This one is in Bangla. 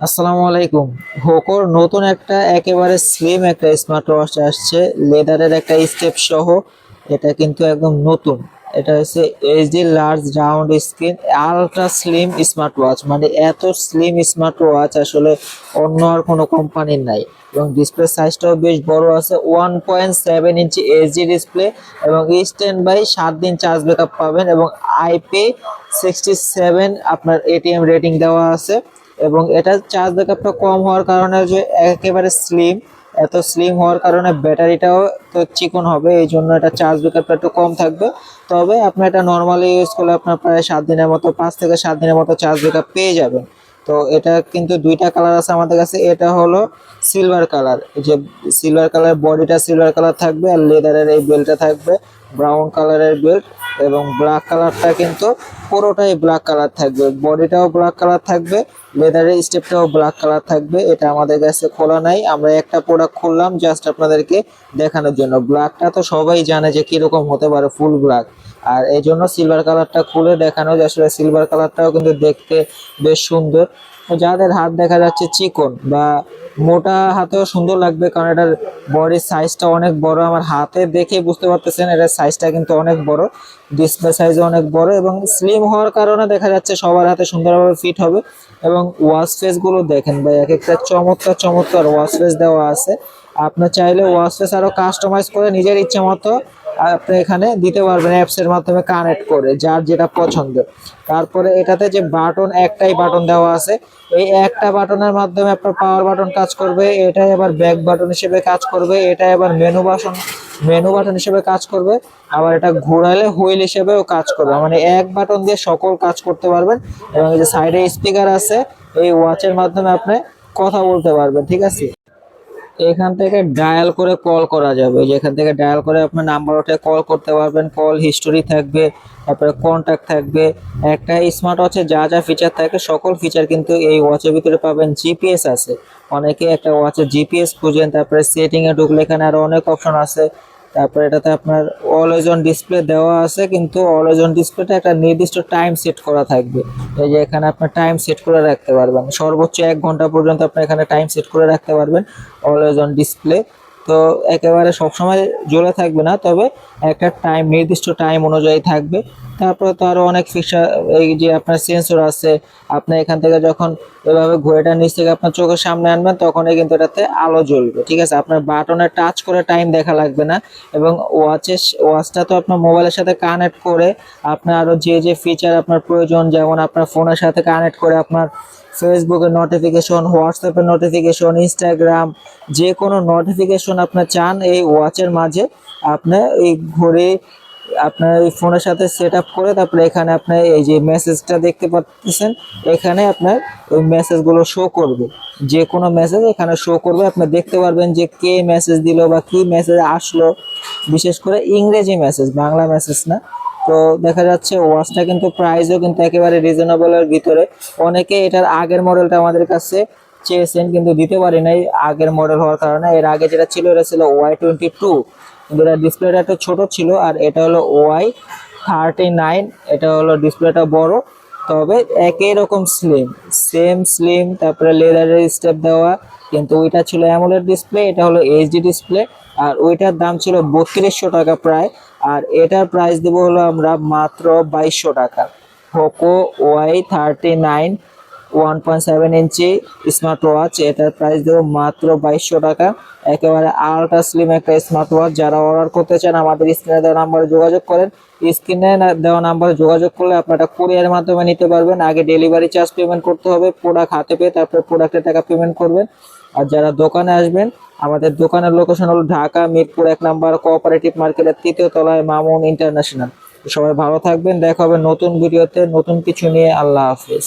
আসসালামু আলাইকুম। হোকোর নতুন একটা একেবারে স্লিম একটা স্মার্ট ওয়াচ আসছে, লেদারের একটা স্টেপ সহ। এটা কিন্তু একদম নতুন। এটা হচ্ছে HD large round screen ultra slim smart watch, মানে এত স্লিম স্মার্ট ওয়াচ আসলে অন্য আর কোনো কোম্পানির নাই। এবং ডিসপ্লে সাইজটাও বেশ বড় আছে, 1.7 ইঞ্চি এইচডি ডিসপ্লে, এবং স্ট্যান্ড বাই 7 দিন চার্জ ব্যাকআপ পাবেন, এবং IP67 আপনার এটিএম রেটিং দেওয়া আছে। এবং এটা চার্জ ব্যাকআপটা কম হওয়ার কারণে যে একেবারে স্লিম, এত স্লিম হওয়ার কারণে ব্যাটারিটাও তো চিকন হবে, এই জন্য এটা চার্জ ব্যাকআপটা একটু কম থাকবে। তবে আপনি এটা নর্মালি ইউজ করলে আপনার প্রায় 7 দিনের মতো, 5 থেকে 7 দিনের মতো চার্জ ব্যাকআপ পেয়ে যাবেন। তো এটা কিন্তু দুইটা কালার আছে আমাদের কাছে। এটা হলো সিলভার কালার, যে সিলভার কালার বডিটা সিলভার কালার থাকবে, আর লেদারের এই বেল্টটা থাকবে ব্রাউন কালারের বেল্ট। এবং ব্ল্যাক কালারটা কিন্তু পুরোটাই ব্ল্যাক কালার থাকবে, বডিটাও ব্ল্যাক কালার থাকবে, লেদারের স্টেপটাও ব্ল্যাক কালার থাকবে। এটা আমাদের কাছে খোলা নাই, আমরা একটা প্রোডাক্ট খুললাম জাস্ট আপনাদেরকে দেখানোর জন্য। ব্ল্যাকটা তো সবাই জানে যে কিরকম হতে পারে, ফুল ব্ল্যাক। আর এই জন্য সিলভার কালারটা খুলে দেখানো, যে আসলে সিলভার কালারটাও কিন্তু দেখতে বেশ সুন্দর। যাদের হাত দেখা যাচ্ছে চিকন বা মোটা, হাতেও সুন্দর লাগবে, কারণ এটার বডির সাইজটা অনেক বড়। আমার হাতে দেখে বুঝতে পারতেছেন এটার সাইজটা কিন্তু অনেক বড়, ডিসপ্লে সাইজ অনেক বড়, এবং স্লিম হওয়ার কারণে দেখা যাচ্ছে সবার হাতে সুন্দরভাবে ফিট হবে। এবং ওয়াচ ফেস গুলো দেখেন ভাই, এক একটা চমৎকার চমৎকার ওয়াচ ফেস দেওয়া আছে। আপনি চাইলে ওয়াচ ফেস আরো কাস্টমাইজ করে নিজের ইচ্ছে মতো আপনি এখানে দিতে পারবেন, অ্যাপস এর মাধ্যমে কানেক্ট করে, যার যেটা পছন্দ। তারপরে এটাতে যে বাটন, একটাই বাটন দেওয়া আছে, এই একটা বাটনের মাধ্যমে আপনার পাওয়ার বাটন কাজ করবে, এটাই আবার ব্যাক বাটন হিসেবে কাজ করবে, এটাই আবার মেনু বাটন হিসেবে কাজ করবে। আবার এটা ঘোরালে হুইল হিসেবেও কাজ করবে, মানে এক বাটন দিয়ে সকল কাজ করতে পারবেন। এবং এই যে সাইডে স্পিকার আছে, এই ওয়াচের মাধ্যমে আপনি কথা বলতে পারবেন, ঠিক আছে। এখান থেকে ডায়াল করে কল করা যাবে, যেখান থেকে ডায়াল করে আপনার নাম্বার ওঠে কল করতে পারবেন, কল হিস্টোরি থাকবে, তারপরে কন্ট্যাক্ট থাকবে। একটা স্মার্ট ওয়াচে যা যা ফিচার থাকে সকল ফিচার কিন্তু এই ওয়াচের ভিতরে পাবেন। জিপিএস আছে, অনেকে একটা ওয়াচে জিপিএস খুঁজেন, তারপরে সেটিং এ ঢুকলে এখানে আরো অনেক অপশন আছে। তারপরে এটাতে আপনার অলওয়েজ অন ডিসপ্লে দেওয়া আছে, কিন্তু অলওয়েজ অন ডিসপ্লেটা একটা নির্দিষ্ট টাইম সেট করা থাকবে। এই যে এখানে আপনার টাইম সেট করে রাখতে পারবেন, সর্বোচ্চ 1 ঘন্টা পর্যন্ত আপনি এখানে টাইম সেট করে রাখতে পারবেন অলওয়েজ অন ডিসপ্লে। তো একেবারে সবসময় জ্বলে থাকবে না, তবে একটা টাইম, নির্দিষ্ট টাইম অনুযায়ী থাকবে। তারপরে তো আরো অনেক ফিচার, এই যে আপনার সেন্সর আছে, আপনি এখান থেকে যখন এভাবে ঘড়িটা নিচ থেকে আপনার চোখের সামনে আনবেন তখনই কিন্তু এটাতে আলো জ্বলবে, ঠিক আছে। আপনার বাটনে টাচ করে টাইম দেখা লাগবে না। এবং ওয়াচটা তো আপনার মোবাইলের সাথে কানেক্ট করে আপনার আরো যে যে ফিচার আপনার প্রয়োজন, যেমন আপনার ফোনের সাথে কানেক্ট করে আপনার ফেসবুকের নোটিফিকেশন, হোয়াটসঅ্যাপের নোটিফিকেশন, ইনস্টাগ্রাম, যে কোনো নোটিফিকেশন আপনার চান এই ওয়াচের মাঝে, আপনার এই ঘড়ি আপনার এই ফোনের সাথে সেট আপ করে, তারপরে এখানে আপনার এই যে মেসেজটা দেখতে পাচ্ছেন, এখানে আপনার ওই মেসেজগুলো শো করবে। যে কোনো মেসেজ এখানে শো করবে, আপনি দেখতে পারবেন যে কে মেসেজ দিল বা কি মেসেজ আসলো। বিশেষ করে ইংরেজি মেসেজ, বাংলা মেসেজ না। তো দেখা যাচ্ছে ওয়াচটা কিন্তু প্রাইসও কিন্তু একেবারে রিজনেবলের ভিতরে। অনেকে এটার আগের মডেলটা আমাদের কাছে চেয়েছেন, কিন্তু দিতে পারি নাই আগের মডেল হওয়ার কারণে। এর আগে যেটা ছিল এটা ছিল Y22, কিন্তু এটা ডিসপ্লেটা একটু ছোট ছিল। আর এটা হলো Y39, এটা হলো ডিসপ্লেটা বড়, তবে একই রকম স্লিম, সেম স্লিম। তারপরে লেদারের স্টেপ দেওয়া, কিন্তু ওইটা ছিল অ্যামোলেড ডিসপ্লে, এটা হলো এইচডি ডিসপ্লে। আর ওইটার দাম ছিল 3200 টাকা প্রায়, আর এটার প্রাইস দেবো হলো আমরা মাত্র 2200 টাকা। পোকো Y39 1.7 ইঞ্চি স্মার্ট ওয়াচ, এটার প্রাইস দেবো মাত্র 2200 টাকা। একেবারে আলট্রা স্লিম একটা স্মার্ট ওয়াচ। যারা অর্ডার করতে চান আমাদের স্ক্রিনে দেওয়া নাম্বারে যোগাযোগ করেন। স্ক্রিনে দেওয়া নাম্বারে যোগাযোগ করলে আপনারা কুরিয়ারের মাধ্যমে নিতে পারবেন। আগে ডেলিভারি চার্জ পেমেন্ট করতে হবে, প্রোডাক্ট হাতে পেয়ে তারপরে প্রোডাক্টের টাকা পেমেন্ট করবেন। আর যারা দোকানে আসবেন, আমাদের দোকানের লোকেশন হলো ঢাকা মিরপুর 1 নম্বর কোঅপারেটিভ মার্কেটের 3য় তলায়, মামুন ইন্টারন্যাশনাল। সবাই ভালো থাকবেন, দেখা হবে নতুন ভিডিওতে নতুন কিছু নিয়ে। আল্লাহ হাফেজ।